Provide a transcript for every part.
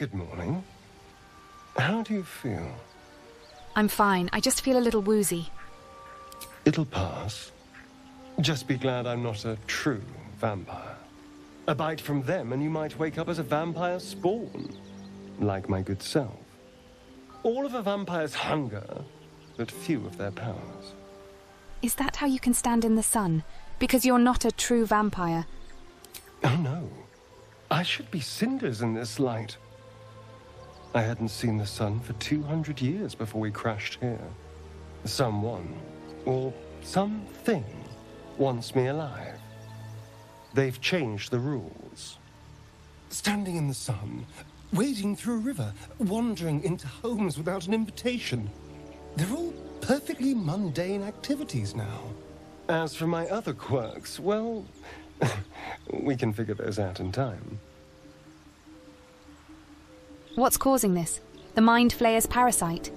Good morning. How do you feel? I'm fine. I just feel a little woozy. It'll pass. Just be glad I'm not a true vampire. A bite from them and you might wake up as a vampire spawn, like my good self. All of a vampire's hunger, but few of their powers. Is that how you can stand in the sun? Because you're not a true vampire? Oh no. I should be cinders in this light. I hadn't seen the sun for 200 years before we crashed here. Someone, or something, wants me alive. They've changed the rules. Standing in the sun, wading through a river, wandering into homes without an invitation. They're all perfectly mundane activities now. As for my other quirks, well, we can figure those out in time. What's causing this? The Mind Flayer's parasite?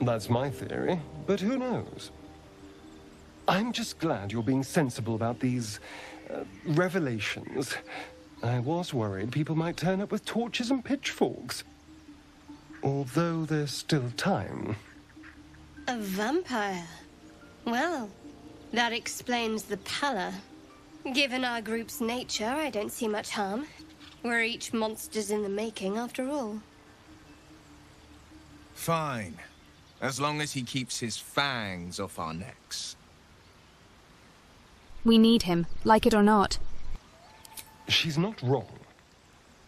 That's my theory, but who knows? I'm just glad you're being sensible about these revelations. I was worried people might turn up with torches and pitchforks. Although there's still time. A vampire? Well, that explains the pallor. Given our group's nature, I don't see much harm. We're each monsters in the making, after all. Fine. As long as he keeps his fangs off our necks. We need him, like it or not. She's not wrong.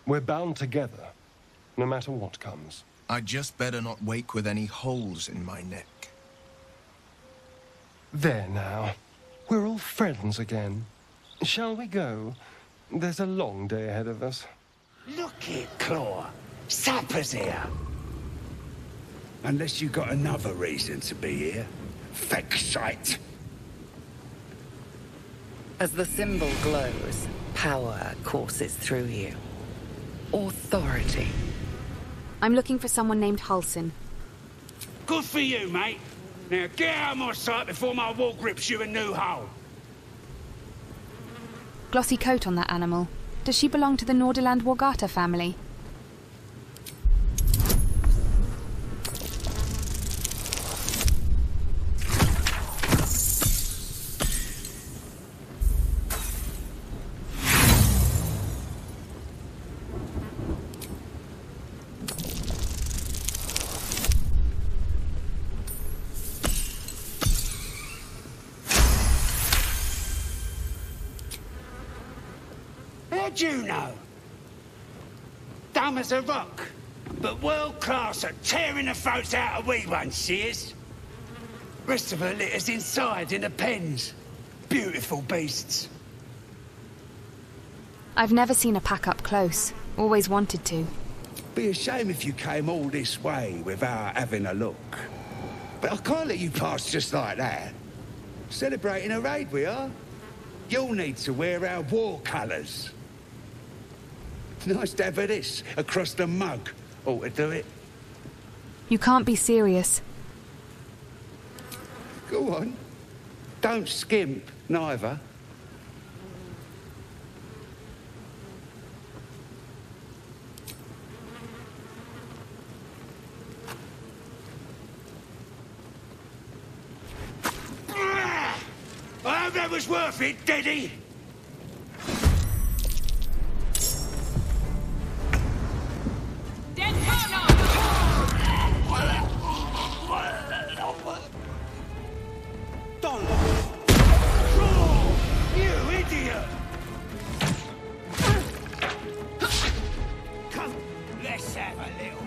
We're bound together, no matter what comes. I'd just better not wake with any holes in my neck. There now. We're all friends again. Shall we go? There's a long day ahead of us. Look it, Claw. Sapper's here. Unless you got another reason to be here. Feck shite. As the symbol glows, power courses through you. Authority. I'm looking for someone named Halsin. Good for you, mate. Now get out of my sight before my wall grips you a new hole. Glossy coat on that animal. Does she belong to the Nordirland Wargata family? How'd you know? Dumb as a rock, but world class at tearing the throats out of wee ones, she is. Rest of her litters inside in the pens. Beautiful beasts. I've never seen a pack up close. Always wanted to. Be a shame if you came all this way without having a look. But I can't let you pass just like that. Celebrating a raid we are. You'll need to wear our war colours. Nice to have this across the mug. Ought to do it. You can't be serious. Go on. Don't skimp, neither. I hope that was worth it, Daddy. You idiot! Come, let's have a little.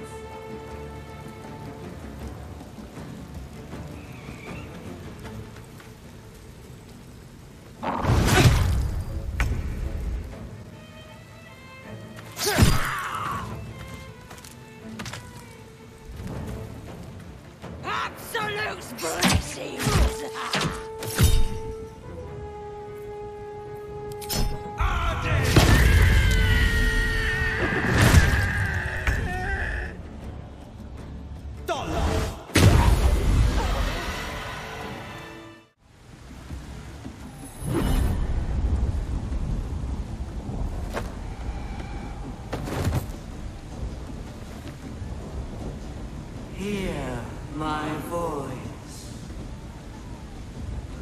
Absolute blessings! Hear my voice.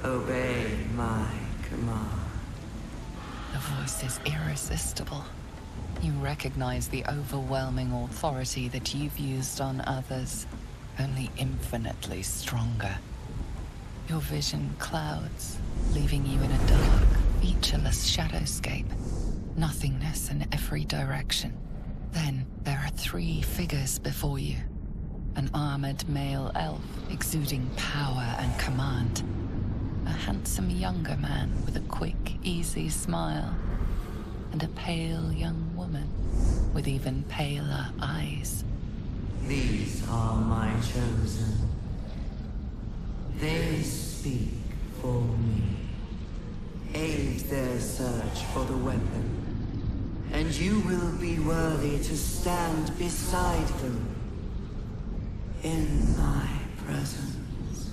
Obey my command. The voice is irresistible. You recognize the overwhelming authority that you've used on others, only infinitely stronger. Your vision clouds, leaving you in a dark, featureless shadowscape. Nothingness in every direction. Then there are 3 figures before you. An armored male elf exuding power and command. A handsome younger man with a quick, easy smile. And a pale young woman with even paler eyes. These are my chosen. They speak for me. Aid their search for the weapon, and you will be worthy to stand beside them in my presence.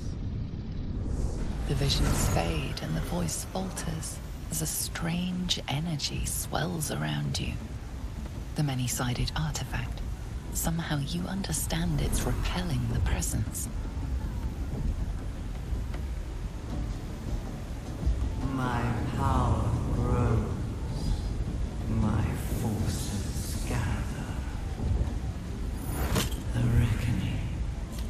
The visions fade and the voice falters as a strange energy swells around you. The many-sided artifact. Somehow you understand it's repelling the presence. My power grows. My forces gather. The reckoning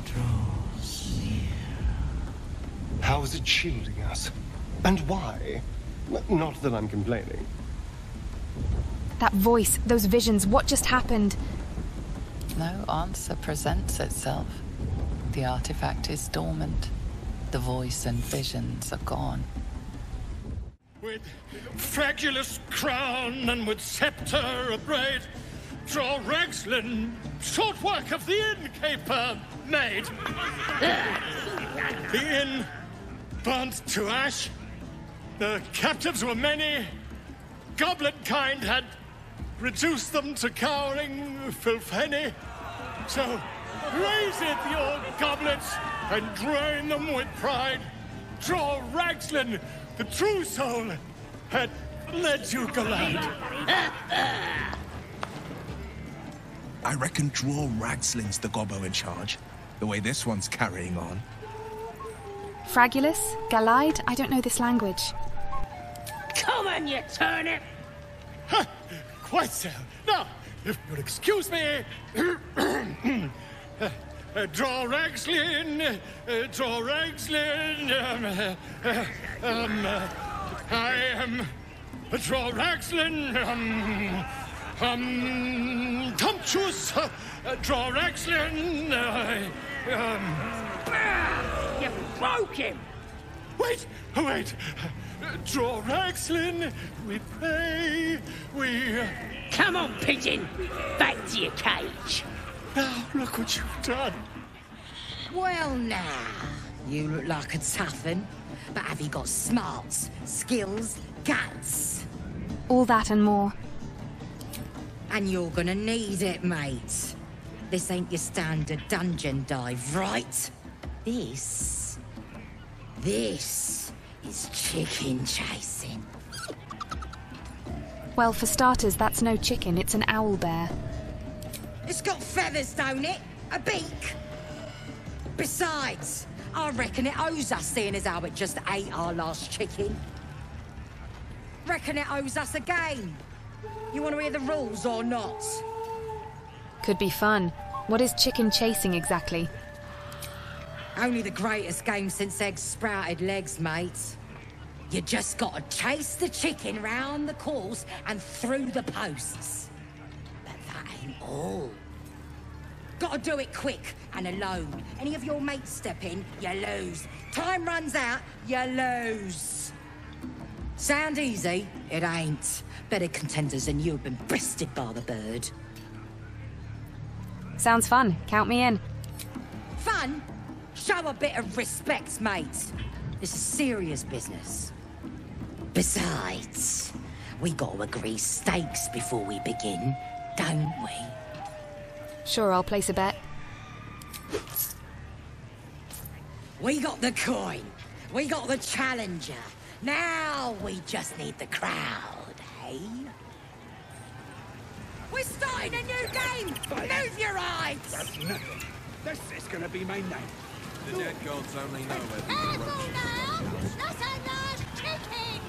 draws near. How is it shielding us? And why? Not that I'm complaining. That voice, those visions, what just happened? No answer presents itself. The artifact is dormant. The voice and visions are gone. With fragulous crown and with scepter abraid, draw Ragslin, short work of the innkeeper made. The inn burnt to ash. The captives were many. Goblin kind had reduced them to cowering filthenny. So raise it, your goblets, and drain them with pride. Draw Ragslin, the true soul, had led you galad. I reckon draw Ragslin's the gobbo in charge, the way this one's carrying on. Fragulous? Galide? I don't know this language. Come on, you turnip! Quite so. Now, if you'll excuse me... draw Ragslin, draw Ragslin, I am... draw Ragslin, Tumptuous, draw Ragslin, You broke him! Wait! Draw Ragslin, we pray, we... Come on, pigeon! Back to your cage! Now, look what you've done. Well, now, you look like a tough un, but have you got smarts, skills, guts? All that and more. And you're gonna need it, mate. This ain't your standard dungeon dive, right? This is chicken chasing. Well, for starters, that's no chicken, it's an owlbear. It's got feathers, don't it? A beak. Besides, I reckon it owes us, seeing as how it just ate our last chicken. Reckon it owes us a game. You want to hear the rules or not? Could be fun. What is chicken chasing exactly? Only the greatest game since eggs sprouted legs, mate. You just gotta chase the chicken round the course and through the posts. But that ain't all. Gotta do it quick and alone. Any of your mates step in, you lose. Time runs out, you lose. Sound easy? It ain't. Better contenders than you have been breasted by the bird. Sounds fun. Count me in. Fun? Show a bit of respect, mate. This is serious business. Besides, we gotta agree stakes before we begin, don't we? Sure, I'll place a bet. We got the coin. We got the challenger. Now we just need the crowd, eh? We're starting a new game! Move your eyes! This is gonna be my night. The dead gods only know where the Careful now! Not a large chicken!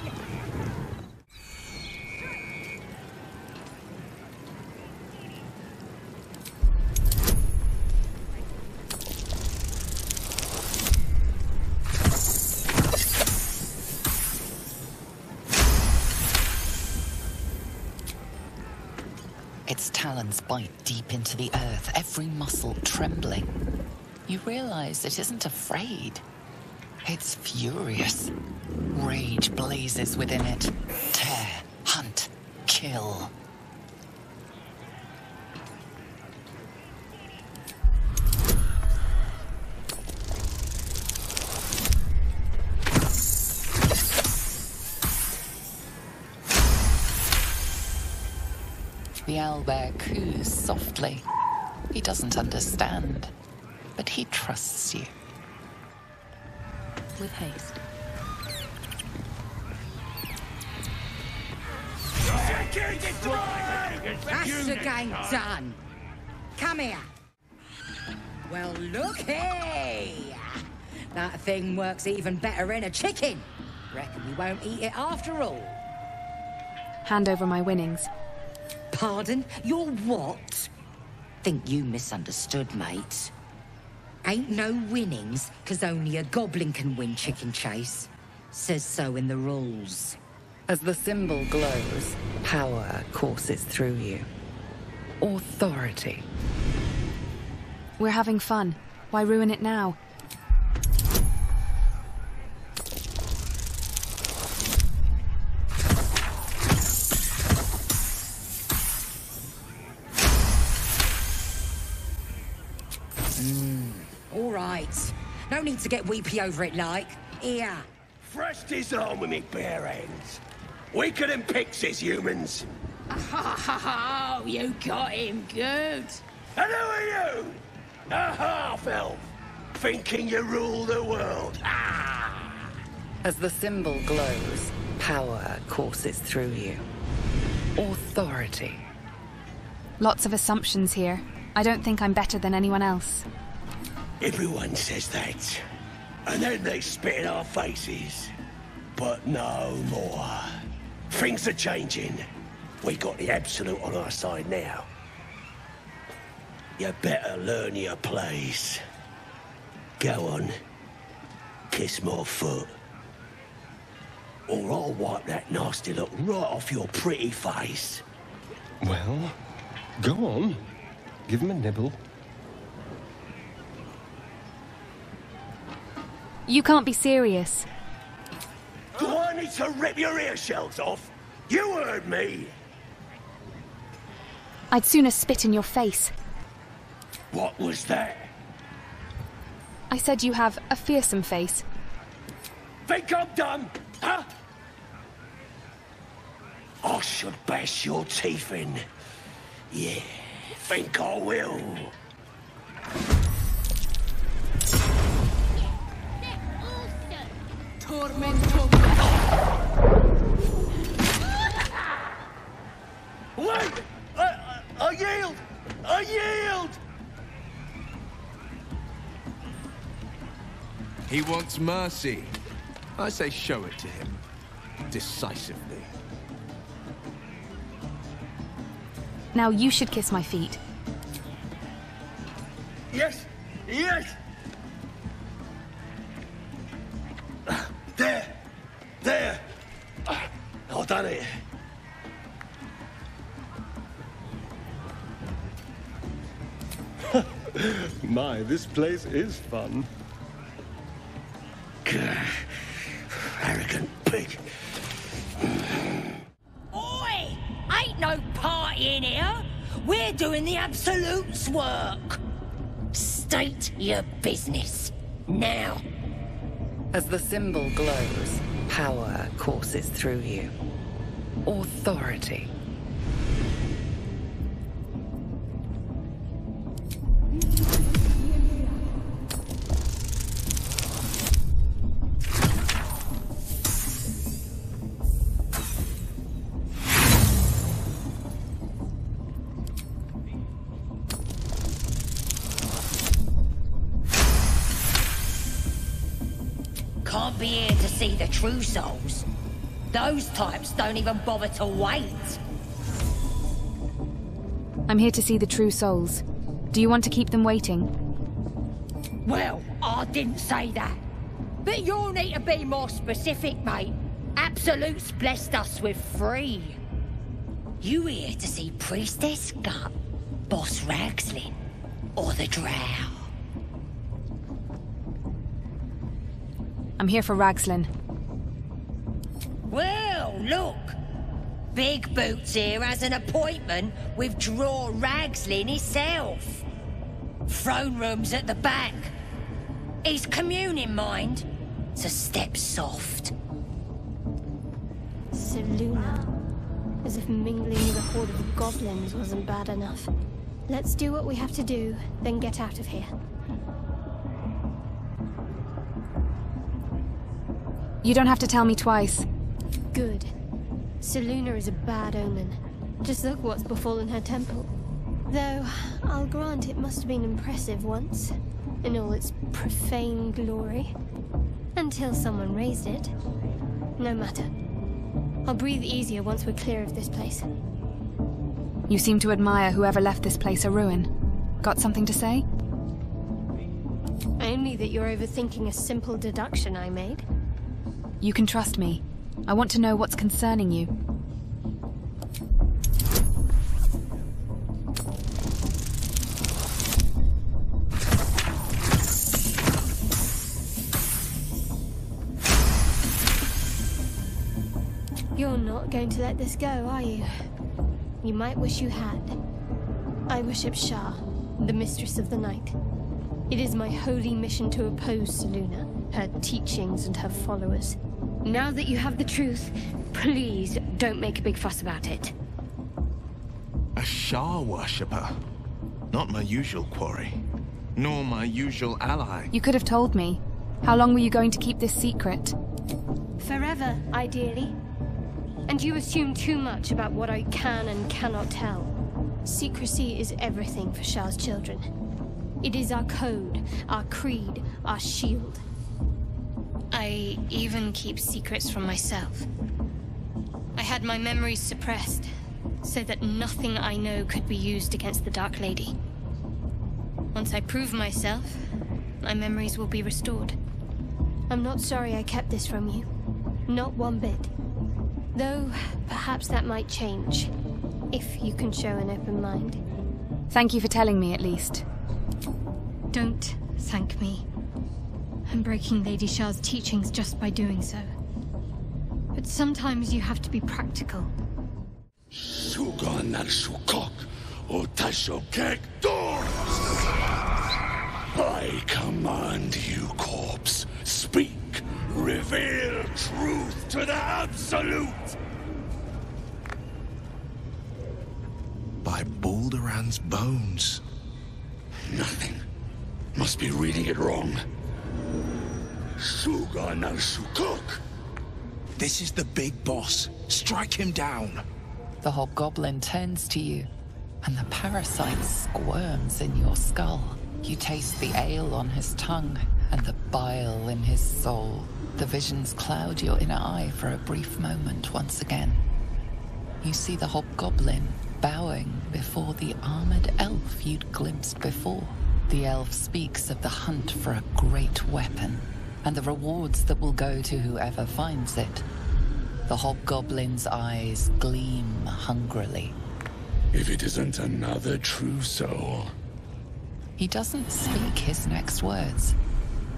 Its talons bite deep into the earth, every muscle trembling. You realize it isn't afraid. It's furious. Rage blazes within it. Tear, hunt, kill. The owlbear coos softly. He doesn't understand, but he trusts you. With haste. That's the game done. Come here. Well, looky! That thing works even better in a chicken. Reckon we won't eat it after all. Hand over my winnings. Pardon? Your what? Think you misunderstood, mate. Ain't no winnings, 'cause only a goblin can win chicken chase. Says so in the rules. As the symbol glows, power courses through you. Authority. We're having fun. Why ruin it now? All right. No need to get weepy over it, like. Here. Thrust his arm with me bare hands. Weaker than pixies, humans. Oh, you got him good. And who are you? A half-elf, thinking you rule the world. Ah! As the symbol glows, power courses through you. Authority. Lots of assumptions here. I don't think I'm better than anyone else. Everyone says that. And then they spit in our faces. But no more. Things are changing. We got the Absolute on our side now. You better learn your place. Go on. Kiss my foot. Or I'll wipe that nasty look right off your pretty face. Well, go on. Give him a nibble. You can't be serious. Do I need to rip your ear shells off? You heard me. I'd sooner spit in your face. What was that? I said you have a fearsome face. Think I'm dumb, huh? I should bash your teeth in. Yeah, think I will. Wait! I yield! I yield! He wants mercy. I say show it to him. Decisively. Now you should kiss my feet. Yes! Yes! There! There! I've done it. My, this place is fun. Arrogant pig. Oi! Ain't no party in here. We're doing the Absolute's work. State your business. Now. As the symbol glows, power courses through you. Authority. can't be here to see the true souls. Those types don't even bother to wait. I'm here to see the true souls. Do you want to keep them waiting? Well, I didn't say that. But you'll need to be more specific, mate. Absolute's blessed us with 3. You here to see Priestess Gut, Boss Ragslin, or the Drow? I'm here for Ragslin. Well, look. Big Boots here has an appointment with Draw Ragslin himself. Throne room's at the back. He's communing, mind, so step soft. Seluna. As if mingling with a horde of goblins wasn't bad enough. Let's do what we have to do, then get out of here. You don't have to tell me twice. Good. Seluna is a bad omen. Just look what's befallen her temple. Though, I'll grant it must have been impressive once, in all its profane glory. Until someone raised it. No matter. I'll breathe easier once we're clear of this place. You seem to admire whoever left this place a ruin. Got something to say? Only that you're overthinking a simple deduction I made. You can trust me. I want to know what's concerning you. You're not going to let this go, are you? You might wish you had. I worship Shah, the Mistress of the Night. It is my holy mission to oppose Seluna, her teachings and her followers. Now that you have the truth, please don't make a big fuss about it. A Shah worshipper. Not my usual quarry. Nor my usual ally. You could have told me. How long were you going to keep this secret? Forever, ideally. And you assume too much about what I can and cannot tell. Secrecy is everything for Shah's children. It is our code, our creed, our shield. I even keep secrets from myself. I had my memories suppressed, so that nothing I know could be used against the Dark Lady. Once I prove myself, my memories will be restored. I'm not sorry I kept this from you. Not one bit. Though, perhaps that might change, if you can show an open mind. Thank you for telling me, at least. Don't thank me. I'm breaking Lady Shah's teachings just by doing so. But sometimes you have to be practical. I command you, corpse. Speak. Reveal truth to the Absolute! By Balduran's bones. Nothing. Must be reading it wrong. Suga no Sukuk. This is the big boss. Strike him down. The hobgoblin turns to you, and the parasite squirms in your skull. You taste the ale on his tongue, and the bile in his soul. The visions cloud your inner eye for a brief moment once again. You see the hobgoblin bowing before the armored elf you'd glimpsed before. The elf speaks of the hunt for a great weapon, and the rewards that will go to whoever finds it. The hobgoblin's eyes gleam hungrily. If it isn't another true soul. He doesn't speak his next words,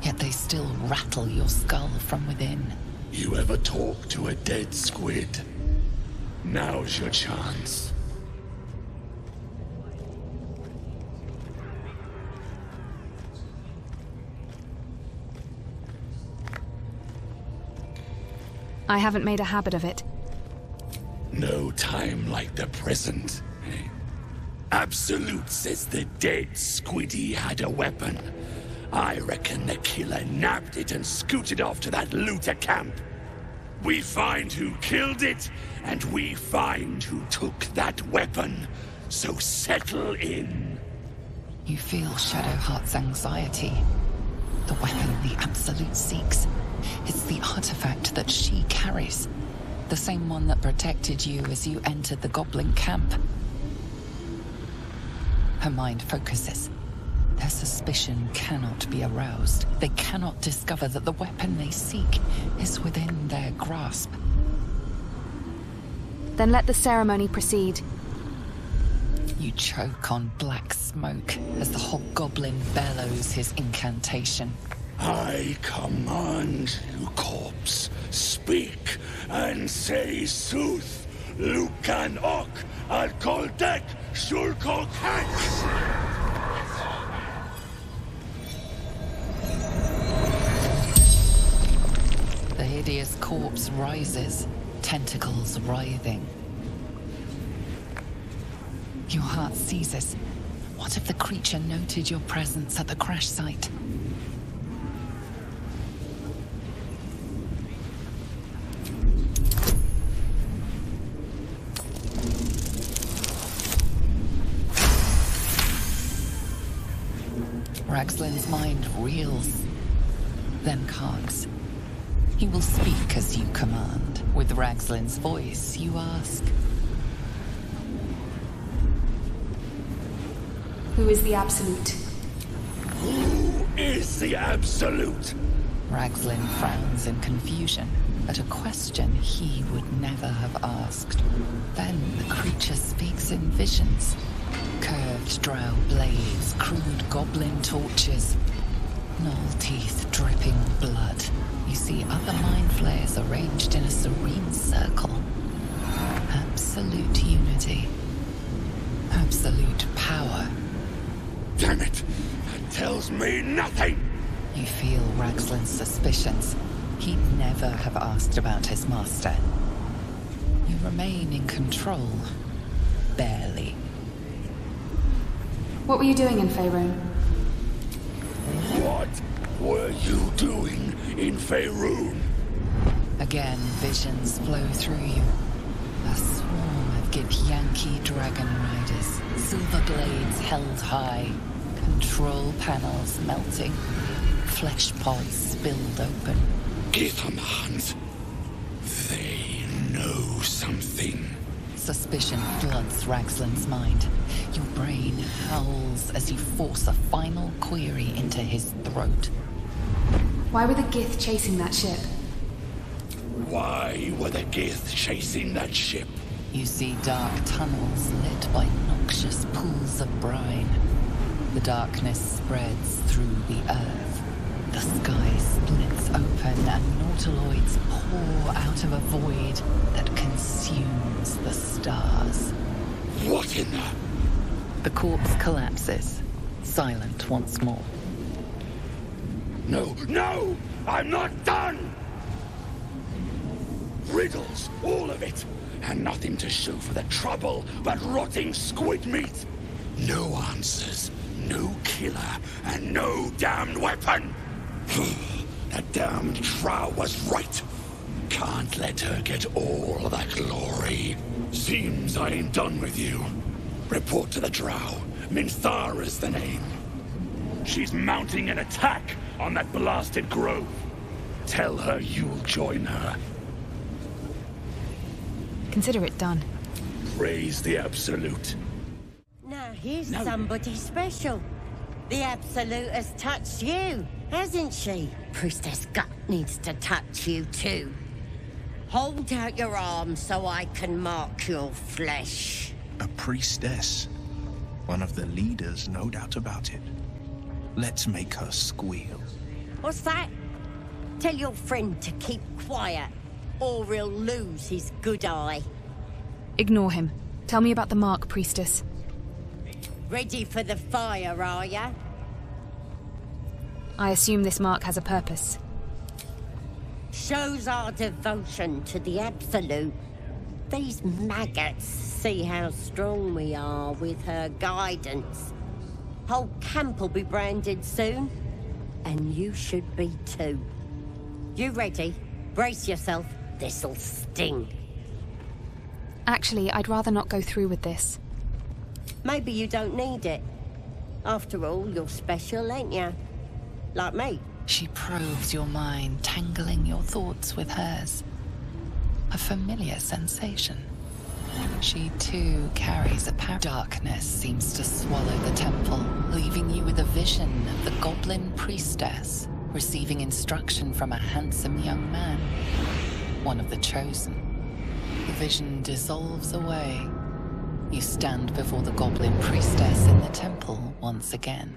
yet they still rattle your skull from within. You ever talk to a dead squid? Now's your chance. I haven't made a habit of it. No time like the present. Absolute says the dead squiddy had a weapon. I reckon the killer nabbed it and scooted off to that looter camp. We find who killed it, and we find who took that weapon. So settle in. You feel Shadowheart's anxiety. The weapon the Absolute seeks. It's the artifact that she carries. The same one that protected you as you entered the goblin camp. Her mind focuses. Their suspicion cannot be aroused. They cannot discover that the weapon they seek is within their grasp. Then let the ceremony proceed. You choke on black smoke as the hobgoblin bellows his incantation. I command you, corpse, speak and say sooth. Lucan ok, al koldek, shulkok hak. The hideous corpse rises, tentacles writhing. Your heart seizes. What if the creature noted your presence at the crash site? Ragslin's mind reels, then calms. He will speak as you command. With Ragslin's voice, you ask. Who is the Absolute? Who is the Absolute? Ragslin frowns in confusion at a question he would never have asked. Then the creature speaks in visions. Curved drow blades, crude goblin torches, gnoll teeth dripping blood. You see other mind flayers arranged in a serene circle. Absolute unity. Absolute power. Damn it! That tells me nothing! You feel Ragslin's suspicions. He'd never have asked about his master. You remain in control. Barely. What were you doing in Faerun? What were you doing in Faerun? Again, visions flow through you. A swarm of Githyanki dragon riders, silver blades held high, control panels melting, flesh pods spilled open. Githemans, they know something. Suspicion floods Ragslin's mind. Your brain howls as you force a final query into his throat. Why were the Gith chasing that ship? Why were the Gith chasing that ship? You see dark tunnels lit by noxious pools of brine. The darkness spreads through the earth. The sky splits open and nautiloids pour out of a void that consumes the stars. What in the... The corpse collapses, silent once more. No, no! I'm not done! Riddles, all of it. And nothing to show for the trouble but rotting squid meat. No answers, no killer, and no damned weapon. That damned Drow was right. Can't let her get all that glory. Seems I ain't done with you. Report to the Drow. Minthara's the name. She's mounting an attack on that blasted grove. Tell her you'll join her. Consider it done. Praise the Absolute. Now here's somebody special. The Absolute has touched you, hasn't she? Priestess Gut needs to touch you too. Hold out your arm so I can mark your flesh. A priestess. One of the leaders, no doubt about it. Let's make her squeal. What's that? Tell your friend to keep quiet, or he'll lose his good eye. Ignore him. Tell me about the mark, priestess. Ready for the fire, are ya? I assume this mark has a purpose. Shows our devotion to the Absolute. These maggots see how strong we are with her guidance. Whole camp will be branded soon, and you should be too. You ready? Brace yourself. This'll sting. Actually, I'd rather not go through with this. Maybe you don't need it. After all, you're special, ain't ya? like me. She probes your mind, tangling your thoughts with hers. A familiar sensation. She too carries a power. Darkness seems to swallow the temple, leaving you with a vision of the goblin priestess receiving instruction from a handsome young man, one of the chosen. The vision dissolves away. You stand before the goblin priestess in the temple once again.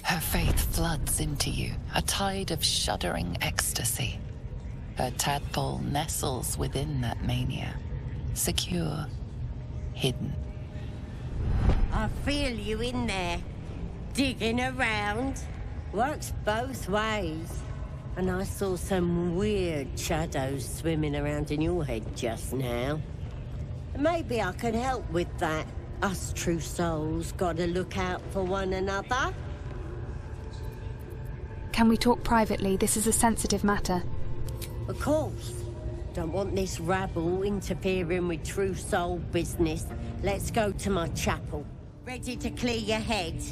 Her faith floods into you, a tide of shuddering ecstasy. Her tadpole nestles within that mania, secure, hidden. I feel you in there, digging around. Works both ways. And I saw some weird shadows swimming around in your head just now. Maybe I can help with that. Us true souls gotta look out for one another. Can we talk privately? This is a sensitive matter. Of course. Don't want this rabble interfering with true soul business. Let's go to my chapel. Ready to clear your head?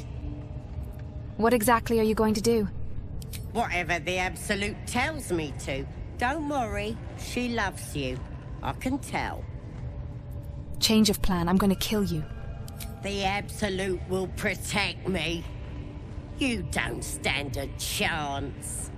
What exactly are you going to do? Whatever the Absolute tells me to. Don't worry, she loves you. I can tell. Change of plan, I'm going to kill you. The Absolute will protect me. You don't stand a chance.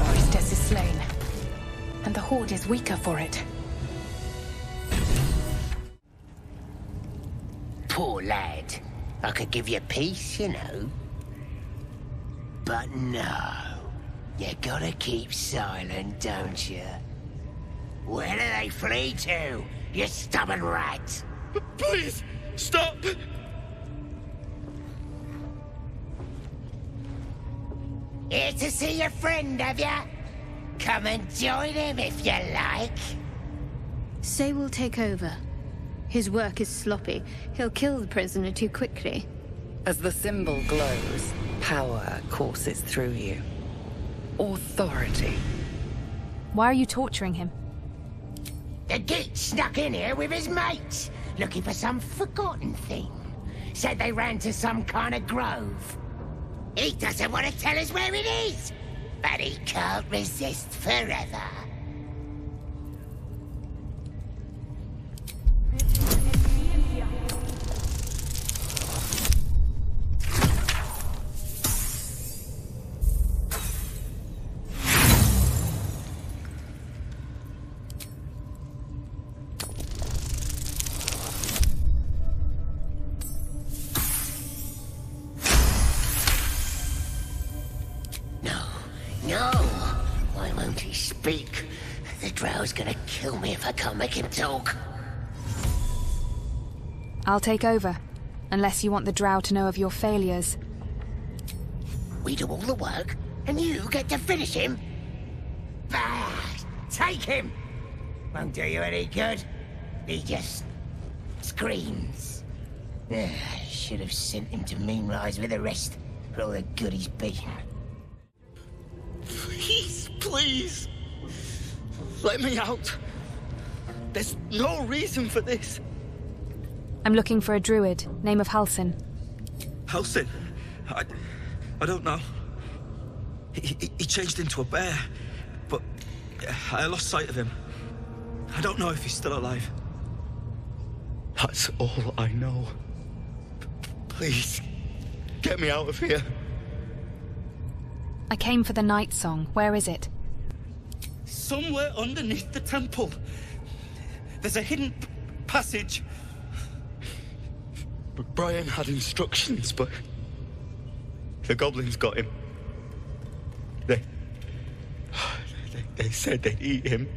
Priestess is slain, and the Horde is weaker for it. Poor lad. I could give you peace, you know. But no. You gotta keep silent, don't you? Where do they flee to, you stubborn rat? Please, stop! Here to see your friend, have ya? Come and join him if you like. Say we'll take over. His work is sloppy. He'll kill the prisoner too quickly. As the symbol glows, power courses through you. Authority. Why are you torturing him? The geek snuck in here with his mates, looking for some forgotten thing. Said they ran to some kind of grove. He doesn't want to tell us where it is, but he can't resist forever. Speak. The drow's gonna kill me if I can't make him talk. I'll take over, unless you want the drow to know of your failures. We do all the work, and you get to finish him? Bah! Take him! Won't do you any good. He just screams. I should have sent him to mean rise with the rest, for all the good he's been. Please, please! Let me out! There's no reason for this. I'm looking for a druid, name of Halsin. Halsin? I don't know. He changed into a bear, but I lost sight of him. I don't know if he's still alive. That's all I know. Please, get me out of here. I came for the night song. Where is it? Somewhere underneath the temple. There's a hidden passage. Brian had instructions, but the goblins got him. They said they'd eat him.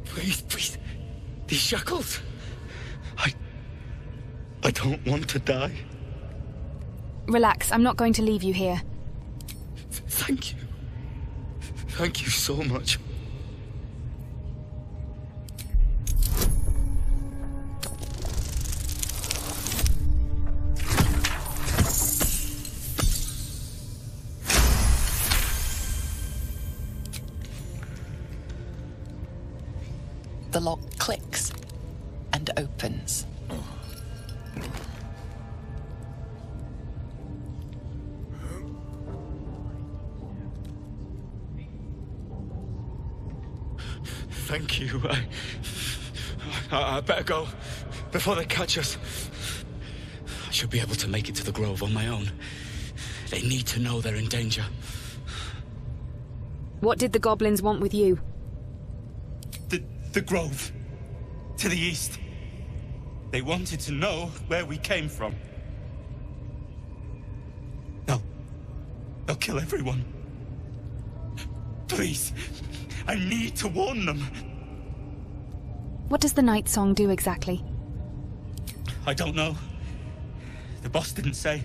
Please, these shackles. I don't want to die. Relax, I'm not going to leave you here. Thank you. Thank you so much. The lock clicks and opens. Thank you. I better go before they catch us. I should be able to make it to the Grove on my own. They need to know they're in danger. What did the goblins want with you? The Grove. To the east. They wanted to know where we came from. They'll kill everyone. Please, I need to warn them. What does the night song do exactly? I don't know. The boss didn't say.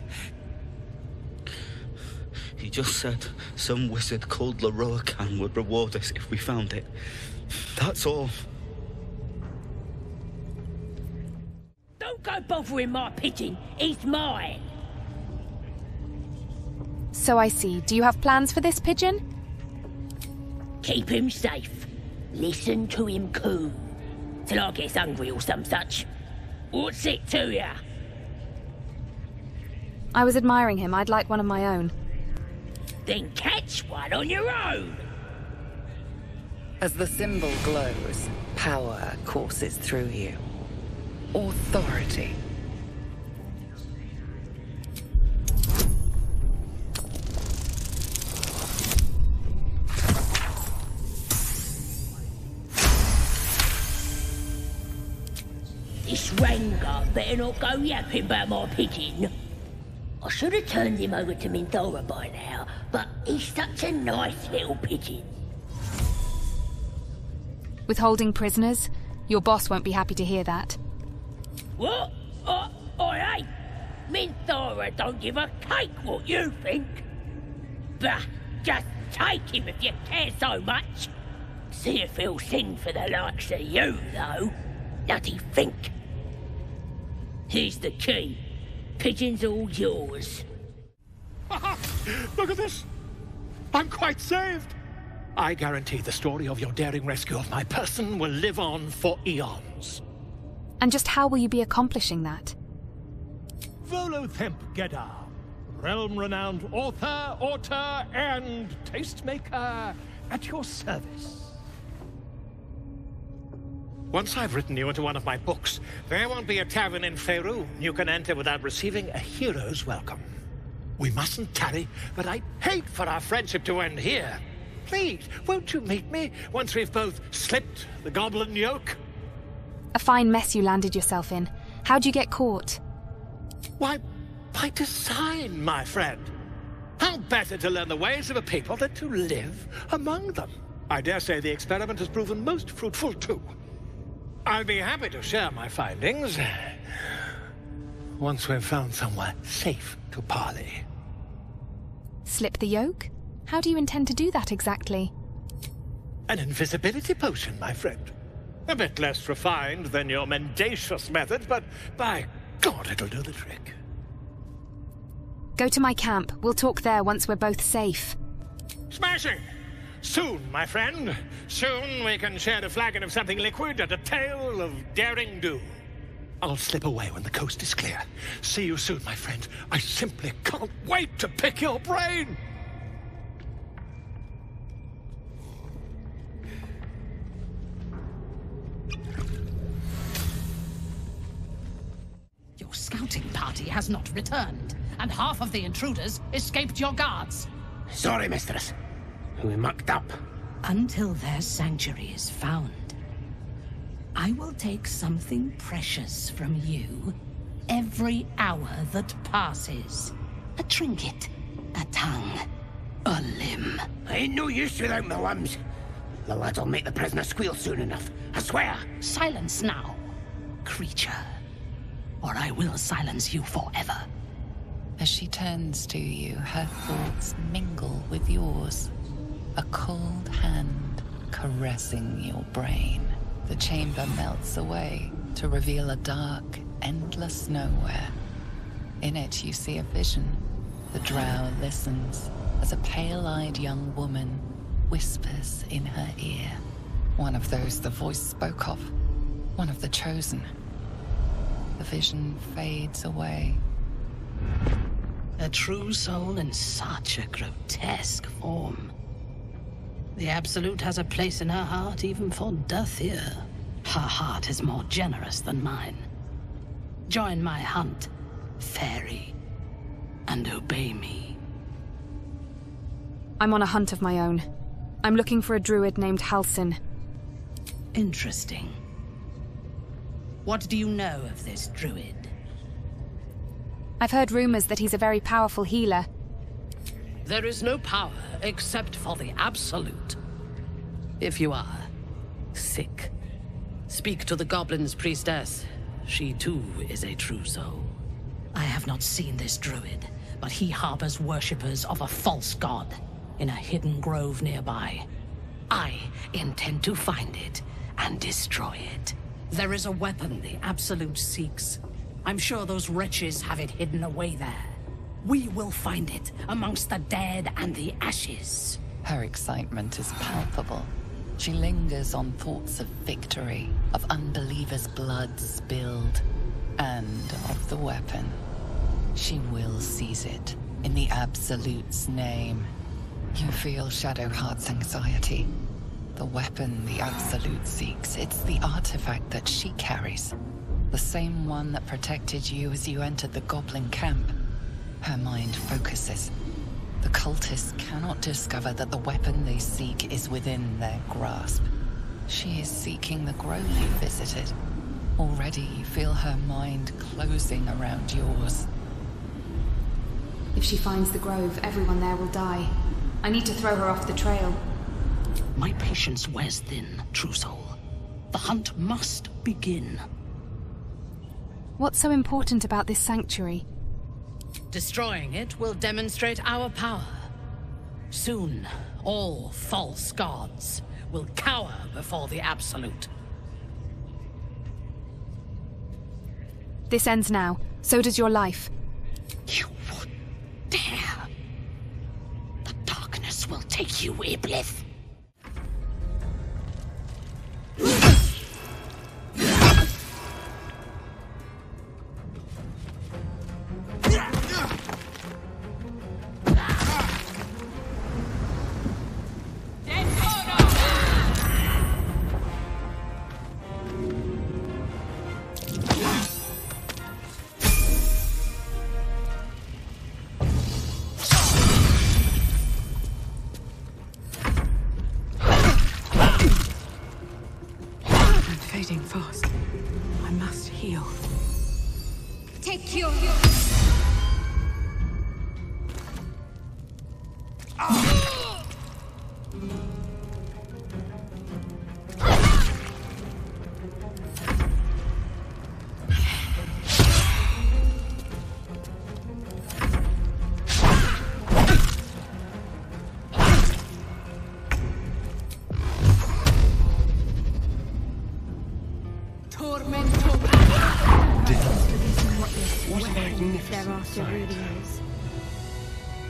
He just said some wizard called Leroacan would reward us if we found it. That's all. Don't go bothering my pigeon. He's mine. So I see. Do you have plans for this pigeon? Keep him safe. Listen to him coo. Till I get hungry or some such. What's it to ya? I was admiring him. I'd like one of my own. Then catch one on your own. As the symbol glows, power courses through you. Authority. This Rengar better not go yapping about my pigeon. I should have turned him over to Minthora by now, but he's such a nice little pigeon. Withholding prisoners? Your boss won't be happy to hear that. What? I ain't. Minthora don't give a cake what you think. Bah, just take him if you care so much. See if he'll sing for the likes of you, though. Bloody think. Here's the key. Pigeon's all yours. Look at this! I'm quite saved! I guarantee the story of your daring rescue of my person will live on for eons. And just how will you be accomplishing that? Volothemp Gedar, realm-renowned author, and tastemaker at your service. Once I've written you into one of my books, there won't be a tavern in Faerun you can enter without receiving a hero's welcome. We mustn't tarry, but I'd hate for our friendship to end here. Please, won't you meet me once we've both slipped the goblin yoke? A fine mess you landed yourself in. How'd you get caught? Why, by design, my friend. How better to learn the ways of a people than to live among them? I dare say the experiment has proven most fruitful, too. I'll be happy to share my findings once we've found somewhere safe to parley. Slip the yoke? How do you intend to do that exactly? An invisibility potion, my friend. A bit less refined than your mendacious methods, but by God, it'll do the trick. Go to my camp. We'll talk there once we're both safe. Smashing! Soon, my friend. Soon we can share a flagon of something liquid and a tale of daring do. I'll slip away when the coast is clear. See you soon, my friend. I simply can't wait to pick your brain! Your scouting party has not returned, and half of the intruders escaped your guards. Sorry, mistress. We mucked up. Until their sanctuary is found, I will take something precious from you every hour that passes. A trinket, a tongue, a limb. I ain't no use without my limbs. The lads will make the prisoner squeal soon enough, I swear. Silence now, creature, or I will silence you forever. As she turns to you, her thoughts mingle with yours. A cold hand caressing your brain. The chamber melts away to reveal a dark, endless nowhere. In it you see a vision. The drow listens as a pale-eyed young woman whispers in her ear. One of those the voice spoke of. One of the chosen. The vision fades away. A true soul in such a grotesque form. The Absolute has a place in her heart even for Dathir. Her heart is more generous than mine. Join my hunt, fairy, and obey me. I'm on a hunt of my own. I'm looking for a druid named Halsin. Interesting. What do you know of this druid? I've heard rumors that he's a very powerful healer. There is no power except for the Absolute. If you are sick, speak to the Goblin's priestess. She too is a true soul. I have not seen this druid, but he harbors worshippers of a false god in a hidden grove nearby. I intend to find it and destroy it. There is a weapon the Absolute seeks. I'm sure those wretches have it hidden away there. We will find it amongst the dead and the ashes. Her excitement is palpable. She lingers on thoughts of victory, of unbelievers' blood spilled, and of the weapon. She will seize it, in the Absolute's name. You feel Shadowheart's anxiety. The weapon the Absolute seeks, it's the artifact that she carries. The same one that protected you as you entered the Goblin camp. Her mind focuses. The cultists cannot discover that the weapon they seek is within their grasp. She is seeking the grove you visited. Already you feel her mind closing around yours. If she finds the grove, everyone there will die. I need to throw her off the trail. My patience wears thin, true soul. The hunt must begin. What's so important about this sanctuary? Destroying it will demonstrate our power. Soon, all false gods will cower before the Absolute. This ends now. So does your life. You would dare. The darkness will take you, Iblis. Fast. I must heal. Take your...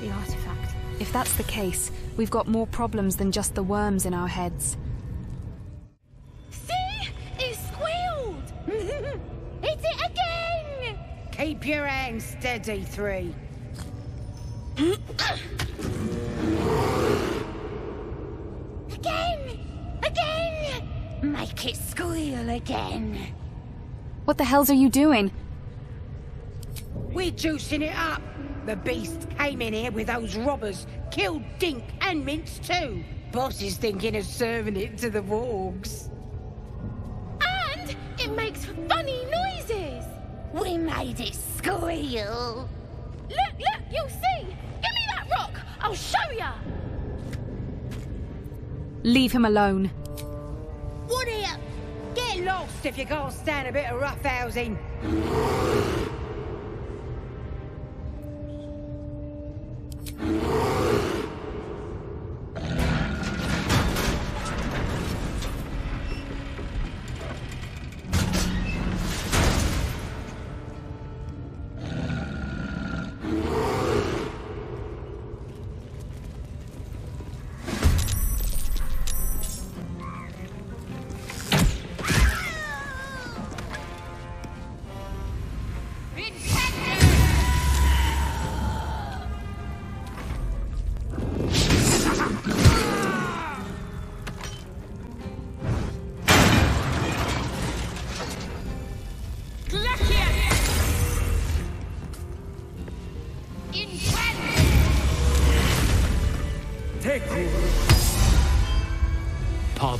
The artifact. If that's the case, we've got more problems than just the worms in our heads. See? It squealed! Hit it again! Keep your hands steady, 3. Again! Make it squeal again. What the hells are you doing? We're juicing it up. The beast came in here with those robbers, killed Dink and Mince too. Boss is thinking of serving it to the wargs. And it makes funny noises. We made it squeal. Look, you'll see. Give me that rock. I'll show ya. Leave him alone. Woody, get lost if you can't stand a bit of roughhousing.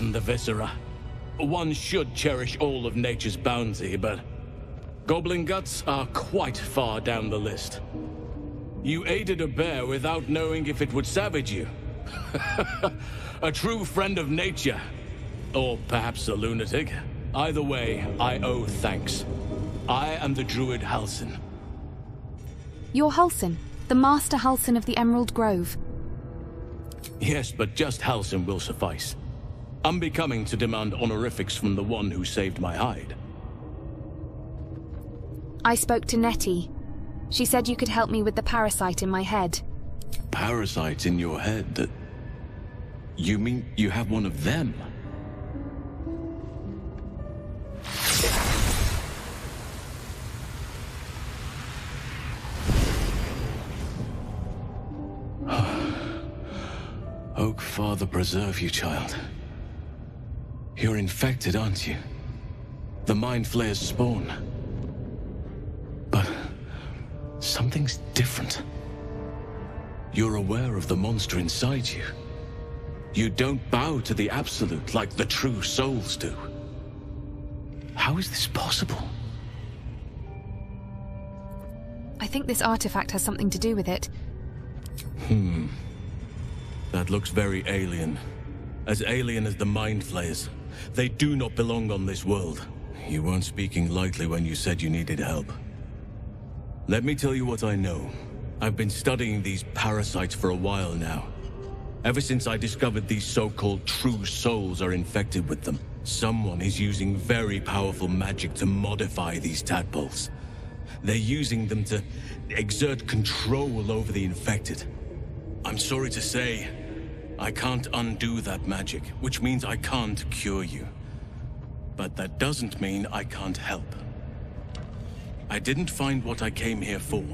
than the viscera. One should cherish all of nature's bounty, but goblin guts are quite far down the list. You aided a bear without knowing if it would savage you. A true friend of nature. Or perhaps a lunatic. Either way, I owe thanks. I am the druid Halsin. You're Halsin, the Master Halsin of the Emerald Grove. Yes, but just Halsin will suffice. Unbecoming to demand honorifics from the one who saved my hide. I spoke to Nettie. She said you could help me with the parasite in my head. Parasite in your head? You mean you have one of them? Oak Father preserve you, child. You're infected, aren't you? The Mind Flayer's spawn. But something's different. You're aware of the monster inside you. You don't bow to the Absolute like the true souls do. How is this possible? I think this artifact has something to do with it. That looks very alien. As alien as the Mind Flayers. They do not belong on this world. You weren't speaking lightly when you said you needed help. Let me tell you what I know. I've been studying these parasites for a while now. Ever since I discovered these so-called true souls are infected with them, someone is using very powerful magic to modify these tadpoles. They're using them to exert control over the infected. I'm sorry to say, I can't undo that magic, which means I can't cure you. But that doesn't mean I can't help. I didn't find what I came here for,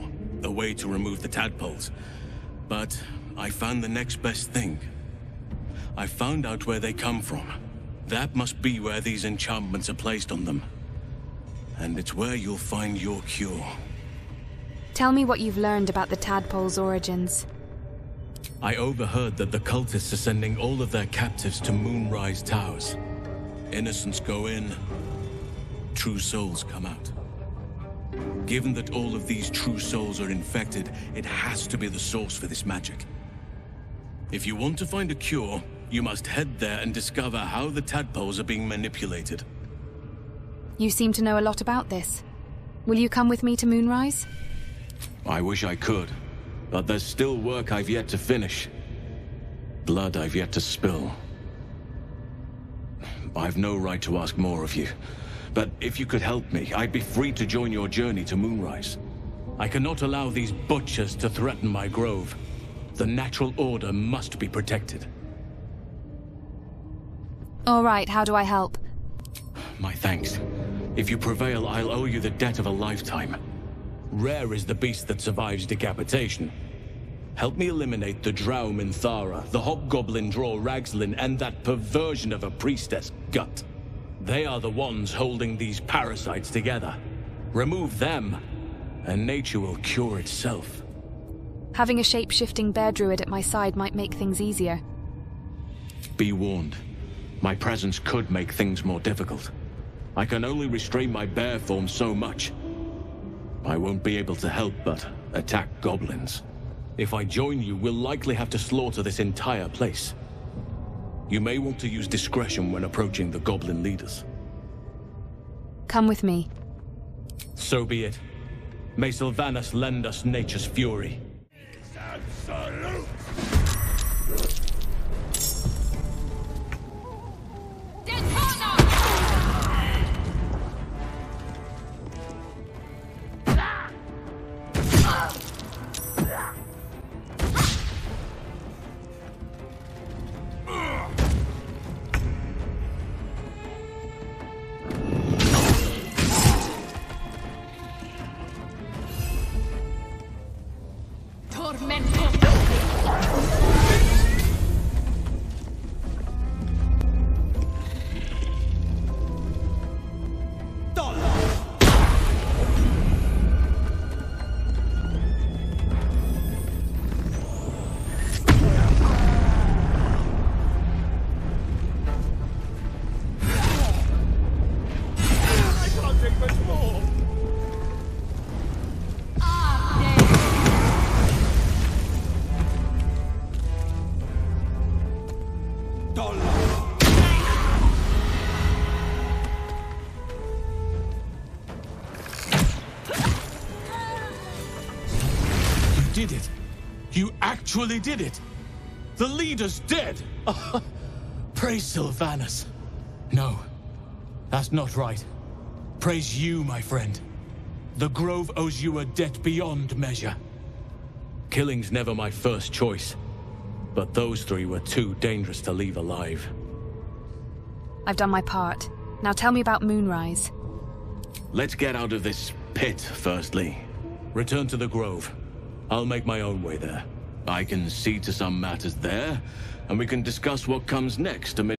a way to remove the tadpoles, but I found the next best thing. I found out where they come from. That must be where these enchantments are placed on them. And it's where you'll find your cure. Tell me what you've learned about the tadpole's origins. I overheard that the cultists are sending all of their captives to Moonrise Towers. Innocents go in, true souls come out. Given that all of these true souls are infected, it has to be the source for this magic. If you want to find a cure, you must head there and discover how the tadpoles are being manipulated. You seem to know a lot about this. Will you come with me to Moonrise? I wish I could, but there's still work I've yet to finish. Blood I've yet to spill. I've no right to ask more of you, but if you could help me, I'd be free to join your journey to Moonrise. I cannot allow these butchers to threaten my grove. The natural order must be protected. All right, how do I help? My thanks. If you prevail, I'll owe you the debt of a lifetime. Rare is the beast that survives decapitation. Help me eliminate the Drow Minthara, the Hobgoblin Draw Ragslin, and that perversion of a priestess, Gut. They are the ones holding these parasites together. Remove them, and nature will cure itself. Having a shape-shifting bear druid at my side might make things easier. Be warned. My presence could make things more difficult. I can only restrain my bear form so much. I won't be able to help but attack goblins. If I join you, we'll likely have to slaughter this entire place. You may want to use discretion when approaching the goblin leaders. Come with me. So be it. May Sylvanas lend us nature's fury. Absolute! did it. You actually did it. The leader's dead. Praise Sylvanus. No, that's not right. Praise you, my friend. The Grove owes you a debt beyond measure. Killing's never my first choice, but those three were too dangerous to leave alive. I've done my part. Now tell me about Moonrise. Let's get out of this pit, firstly. Return to the Grove. I'll make my own way there. I can see to some matters there, and we can discuss what comes next amid